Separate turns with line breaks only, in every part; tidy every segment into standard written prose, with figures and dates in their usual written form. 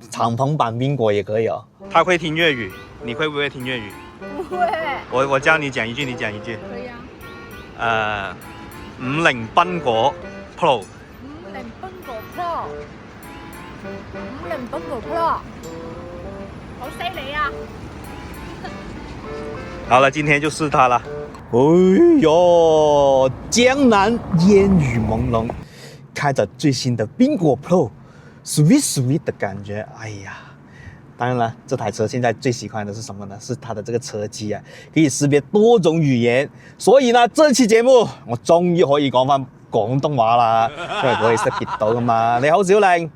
敞篷版賓果也可以哦。
他會聽粵語，你會不會聽粵語？
不會。
我教你講一句，你講一句。
可以啊。
50賓果 Pro。
50賓果 Pro。50賓果 Pro。好犀利啊！
好了，今天就試它了。
哎呦，江南煙雨朦朧，開着最新的賓果 Pro，sweet sweet 的感覺。哎呀，當然了，這台車現在最喜歡的是什麼呢？是它的這個車機啊，可以識別多種語言。所以呢，這期節目我終於可以講返廣東話啦，因為可以識別到噶嘛。你好，小玲，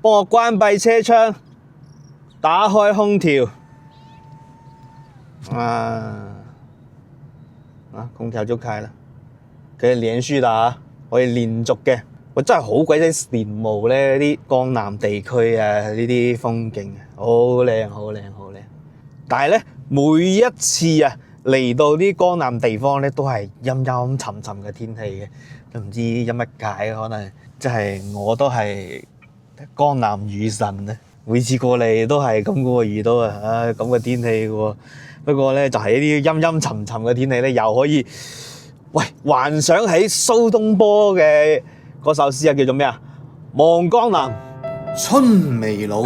幫我關閉車窗，打開空調。空調就開啦，可以連續的啊，可以連續嘅。我真係好鬼死羨慕咧啲江南地區啊，呢啲風景好靚好靚好靚。但係咧每一次啊嚟到啲江南地方咧，都係陰陰沉沉嘅天氣嘅，都唔知因乜解，可能即係我都係江南雨神啊！每次過嚟都係咁嘅喎，遇到咁嘅天氣嘅喎。不過咧，就係呢啲陰陰沉沉嘅天氣咧，又可以幻想起蘇東坡嘅嗰首詩啊，叫做咩啊？望江南，
春未老，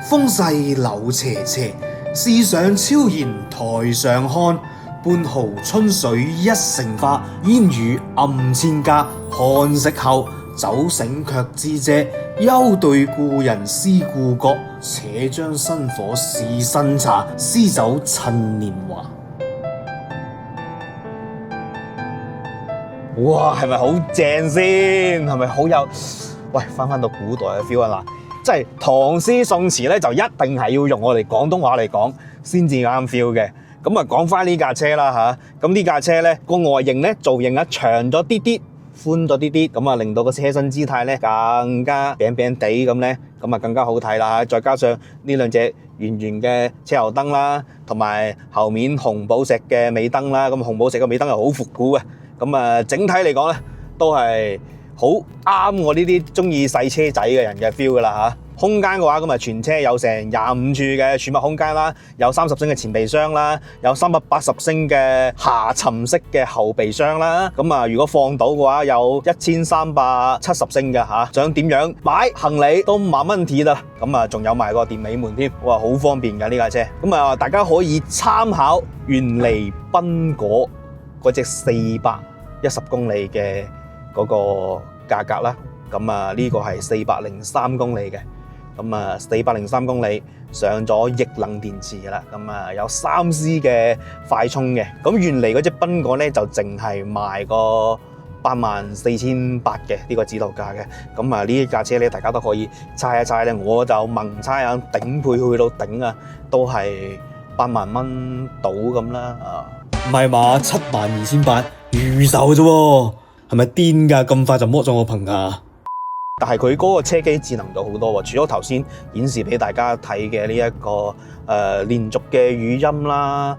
風勢柳斜斜，思想超然台上看。半壕春水一城花，煙雨暗千家。看色後，酒醒卻知嗟。休對故人思故國，且將新火試新茶。詩酒趁年華。
哇，係咪好正先？係咪好有？翻到古代嘅 feel 啊！嗱，即係唐詩宋詞咧，就一定係要用我哋廣東話嚟講先至啱 feel 嘅。咁啊，講翻呢架車啦嚇。咁呢架車咧個外形咧造型啊長咗啲啲，寬咗啲啲，咁啊令到個車身姿態咧更加扁扁地咁咧，咁啊更加好睇啦。再加上呢兩隻圓圓嘅車頭燈啦，同埋後面紅寶石嘅尾燈啦，咁紅寶石嘅尾燈係好復古嘅。咁啊，整體嚟講咧都係好啱我呢啲中意細車仔嘅人嘅 feel 噶啦嚇。空間嘅話，咁啊全車有成25寸嘅儲物空間啦，有30升嘅前備箱啦，有380升嘅下沉式嘅後備箱啦。咁啊，如果放到嘅話，有1370升嘅嚇，想點樣擺行李都冇問題啦。咁啊，仲有埋個電尾門添，哇，好方便㗎呢架車。咁啊，大家可以參考原嚟賓果嗰隻410公里嘅嗰個價格啦。咁啊，呢個係403公里嘅。咁啊，403公里上咗液能電池㗎啦，咁啊有3C 嘅快充嘅。咁原嚟嗰隻賓果咧就淨係賣個84800嘅呢個指導價嘅。咁啊呢一架車咧，大家都可以猜一猜咧，我就盲猜下頂配去到頂啊，都係8萬蚊到咁啦啊！
唔係嘛，72800預售啫喎，係咪癲㗎？咁快就剝咗我棚牙？
但係佢嗰個車機智能咗好多喎，除咗頭先顯示俾大家睇嘅呢一個連續嘅語音啦，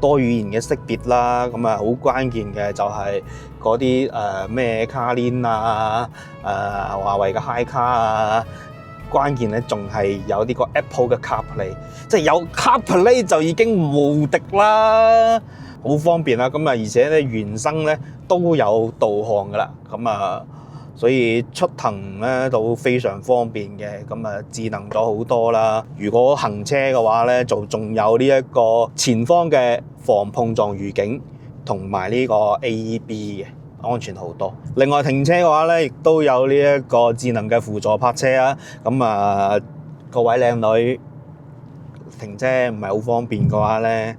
多語言嘅識別啦，咁啊好關鍵嘅就係嗰啲咩卡鏈啊，華為嘅 HiCar 啊，關鍵咧仲係有呢個 Apple 嘅 CarPlay， 即係有 CarPlay 就已經無敵啦，好方便啦。咁啊而且咧原生咧都有導航噶啦，咁啊。所以出行咧都非常方便嘅，咁啊智能咗好多啦。如果行車嘅話咧，就仲有呢一個前方嘅防碰撞預警同埋呢個 AEB 嘅，安全好多。另外停車嘅話咧，亦都有呢一個智能嘅輔助泊車啊。咁啊，各位靚女停車唔係好方便嘅話咧，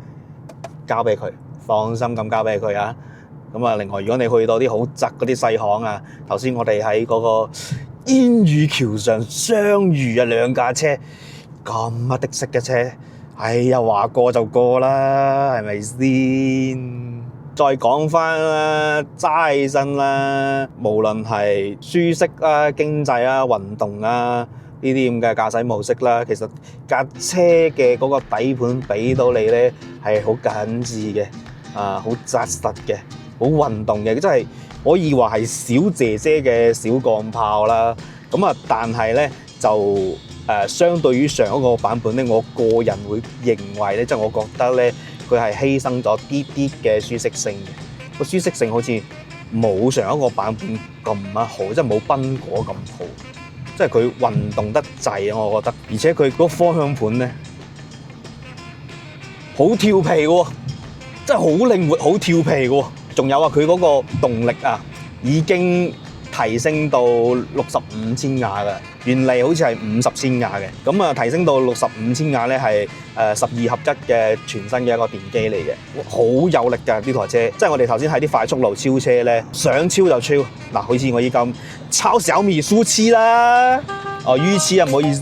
交俾佢，放心咁交俾佢啊。咁啊，另外如果你去到啲好窄嗰啲細巷啊，頭先我哋喺嗰個煙雨橋上相遇啊，兩架車咁的色嘅車，哎呀話過就過啦，係咪先？再講翻啦，揸起身啦，無論係舒適啦、經濟啦、運動啦呢啲咁嘅駕駛模式啦，其實架車嘅嗰個底盤俾到你咧係好緊緻嘅，好紮實嘅。好運動嘅，真係可以話係小姐姐嘅小鋼炮啦。咁啊，但係咧就相對於上一個版本咧，我個人會認為咧，即係我覺得咧，佢係犧牲咗啲啲嘅舒適性嘅。個舒適性好似冇上一個版本咁好，即係冇賓果咁好。即係佢運動得滯啊，我覺得。而且佢嗰個方向盤咧，好調皮喎，真係好靈活，好調皮喎。仲有啊，佢嗰個動力啊，已經提升到65千瓦嘅，原嚟好似係50千瓦嘅，咁啊提升到65千瓦咧，係12合一嘅全新嘅一個電機嚟嘅，好有力㗎呢台車，即係我哋頭先喺啲快速路超車咧，想超就超，嗱好似我依咁超小米輸黐啦，淤黐啊唔好意思，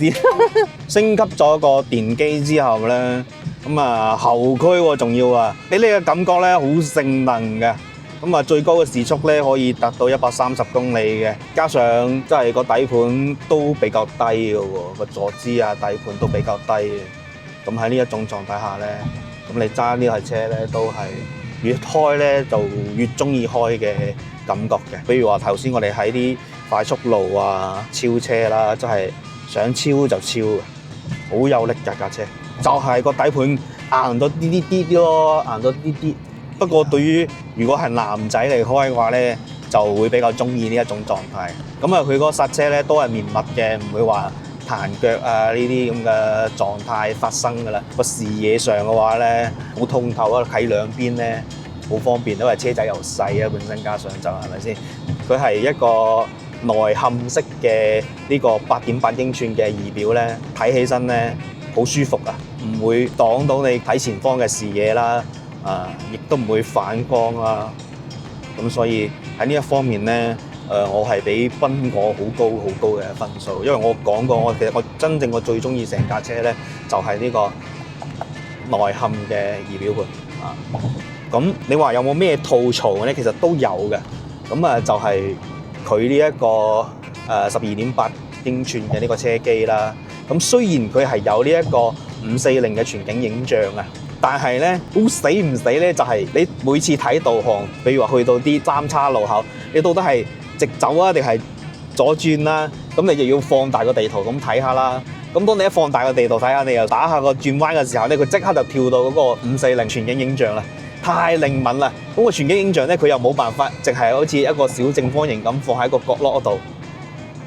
升級咗個電機之後咧，咁啊後驅喎仲要啊，俾你嘅感覺咧好性能嘅。咁啊，最高嘅時速咧可以達到130公里嘅，加上即係個底盤都比較低嘅喎，個坐姿啊、底盤都比較低嘅。咁喺呢一種狀態下咧，咁你揸呢台車咧都係越開咧就越中意開嘅感覺嘅。比如話頭先我哋喺啲快速路啊超車啦，即係想超就超嘅，好有力㗎架車。就係個底盤硬咗啲咯，硬咗啲。不過對於如果係男仔嚟開嘅話咧，就會比較中意呢一種狀態。咁啊，佢嗰個剎車咧都係綿密嘅，唔會話彈腳啊呢啲咁嘅狀態發生㗎啦。個視野上嘅話咧，好通透啊，喺兩邊咧好方便，因為車仔又細啊，本身加上就係咪先？佢係一個內嵌式嘅呢個8.8英寸嘅儀表咧，睇起身咧好舒服啊，唔會擋到你睇前方嘅視野啦。亦都唔會反光啦，咁所以喺呢一方面咧，我係俾賓果好高嘅分數，因為我講過，其實我真正我最中意成架車咧，就係呢個內嵌嘅儀表盤啊。咁你話有冇咩吐槽咧？其實都有嘅。咁啊，就係佢呢一個12.8英寸嘅呢個車機啦。咁雖然佢係有呢一個540嘅全景影像啊。但係咧，好死唔死咧，就係你每次睇導航，比如話去到啲三叉路口，你到底係直走啊，定係左轉啦？咁你就要放大個地圖咁睇下啦。咁當你一放大個地圖睇下，你又打下個轉彎嘅時候咧，佢即刻就跳到嗰個540全景影像啦，太靈敏啦！咁個全景影像咧，佢又冇辦法，淨係好似一個小正方形咁放喺個角落嗰度。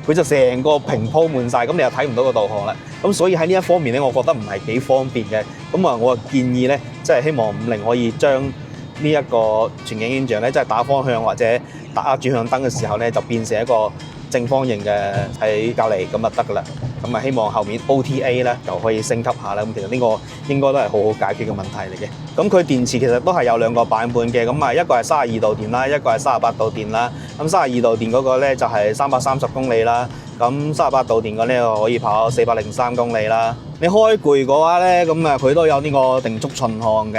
佢就成個屏鋪滿晒，咁你又睇唔到個導航啦。咁所以喺呢一方面咧，我覺得唔係幾方便嘅。咁啊，我建議咧，即係希望50可以將呢一個全景影像咧，即係打方向或者打轉向燈嘅時候咧，就變成一個正方形嘅喺隔離咁就得噶啦。咁啊，希望後面 OTA 咧就可以升級下啦。咁其實呢個應該都係好好解決嘅問題嚟嘅。咁佢電池其實都係有兩個版本嘅。咁啊，一個係32度電啦，一個係38度電啦。咁32度電嗰個咧就係330公里啦。咁38度電嗰呢可以跑403公里啦。你開攰嘅話咧，咁啊佢都有呢個定速巡航嘅，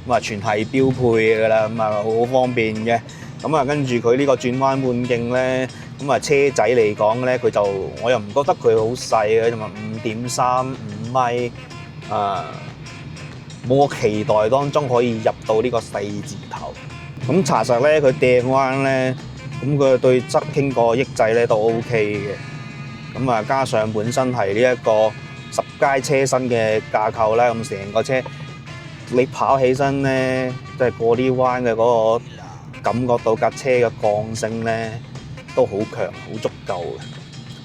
咁啊全係標配嘅啦，咁啊好方便嘅。咁啊跟住佢呢個轉彎半徑咧，咁啊車仔嚟講咧，佢就我又唔覺得佢好細嘅，同埋5.35米啊，冇我期待當中可以入到呢個4字頭。咁查實咧，佢掟彎咧。咁佢對側傾個抑制咧都 OK 嘅，咁啊加上本身係呢一個10階車身嘅架構啦，咁成個車你跑起身咧，即係過啲彎嘅嗰個感覺到架車嘅剛性咧都好強，好足夠嘅。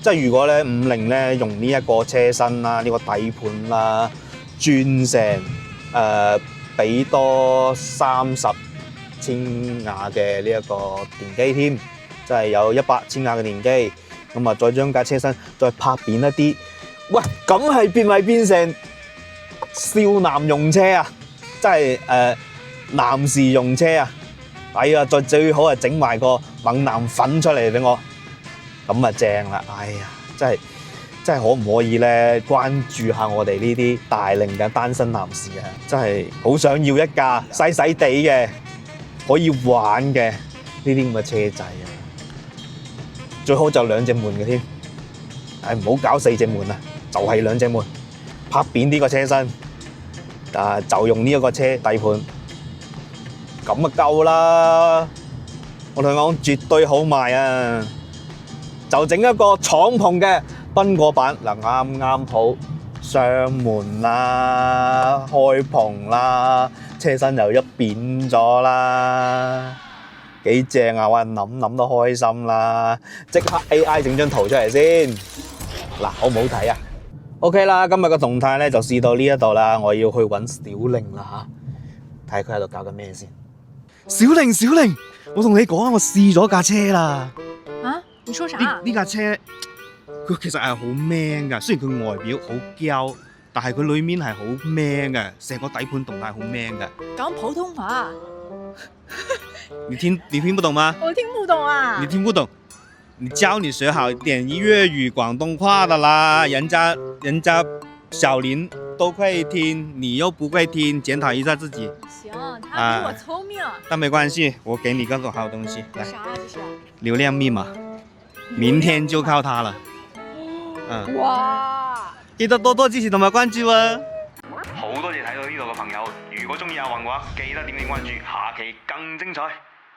即係如果咧50咧用呢一個車身啦，呢個底盤啦，轉成俾多30千瓦嘅呢一個電機添，即係有100千瓦嘅電機，咁啊再將架車身再拍扁一啲，喂，咁係變咪變成少男用車啊！即係男士用車啊！哎呀，再最好係整埋個猛男粉出嚟俾我，咁啊正啦！哎呀，真係可唔可以咧關注下我哋呢啲大齡嘅單身男士啊！真係好想要一架細細地嘅可以玩嘅呢啲咁嘅車仔啊！最好就2隻門嘅添，唔好搞4隻門啊！就係2隻門，拍扁啲個車身，就用呢一個車底盤，咁啊夠啦！我同你講絕對好賣啊！就整一個敞篷嘅賓果版嗱啱啱好上門啦，開篷啦，車身又一扁咗啦，幾正啊！我諗都開心啦，即刻 AI 整張圖出嚟先，嗱好唔好睇啊 ？OK 啦，今日個動態咧就試到呢一度啦，我要去揾小玲啦嚇，睇下佢喺度搞緊咩先。小玲，我同你講啊，我試咗架車啦。
啊？你說啥？
呢架車佢其實係好 man 噶，雖然佢外表好嬌，但係佢裡面係好 man 嘅，成個底盤動態好 man 嘅。
講普通話。
你聽不懂嗎？
我聽不懂啊。
你聽不懂？你教你學好一點粵語廣東話的啦，人家小林都會聽，你又不會聽，檢討一下自己。
行，他比我聰明。
但沒關係，我給你個好東西，來。
啥這是？
流量密碼，明天就靠它了。
哇！
記得多多支持同埋關注啊！好多謝睇到呢度嘅朋友，如果中意阿宏嘅話，記得點關注，下期更精彩。